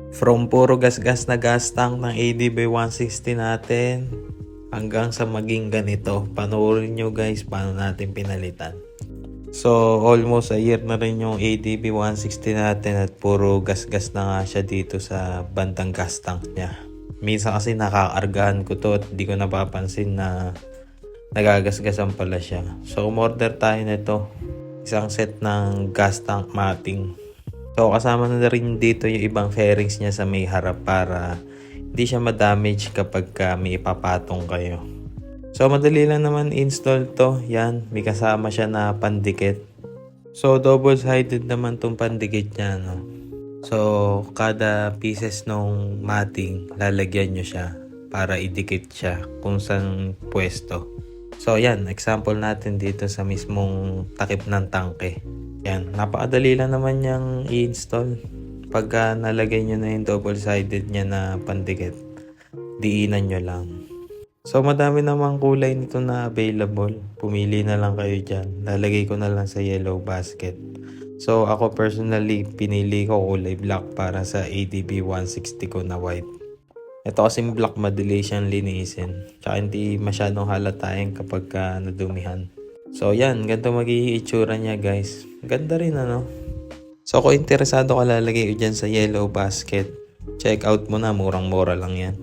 From puro gas-gas na gas tank ng ADB 160 natin hanggang sa maging ganito. Panoorin nyo guys paano natin pinalitan. So almost a year na rin yung ADB 160 natin at puro gas-gas na nga siya dito sa bandang gas tank niya. Minsan kasi nakakargahan ko to at di ko napapansin na nagagasgasan pala siya. So umorder tayo nito. Isang set ng gas tank matting. So kasama na rin dito yung ibang fairings niya sa may harap para hindi siya ma-damage kapag may ipapatong kayo. So madali lang naman install to. Yan, may kasama siya na pandikit. So double-sided naman tong pandikit niya, no? So kada pieces nung matting lalagyan nyo siya para idikit siya kung saan pwesto. So yan, example natin dito sa mismong takip ng tangke. Yan, napakadali lang naman niyang i-install. Pagka nalagay nyo na yung double-sided niya na pandikit, diinan nyo lang. So madami namang kulay nito na available. Pumili na lang kayo dyan. Lalagay ko na lang sa yellow basket. So ako personally, pinili ko kulay black para sa ADB 160 ko na white. Ito kasing black, madali siyang linisin. Tsaka hindi masyadong halatayin kapag nadumihan. So yan, ganito magiging itsura niya guys. Ganda rin ano. So kung interesado ka, lalagay ko dyan sa yellow basket. Check out mo na, murang-mura lang yan.